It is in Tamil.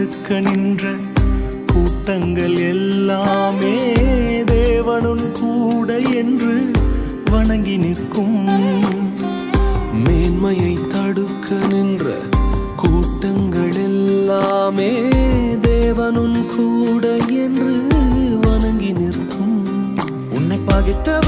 தடுக்க நின்ற கூட்டங்கள் எல்லாமே தேவனுன் கூட என்று வணங்கி நிற்கும். மேன்மையை தடுக்க நின்ற கூட்டங்கள் எல்லாமே தேவனுன் கூட என்று வணங்கி நிற்கும். உன்னை பகைத்த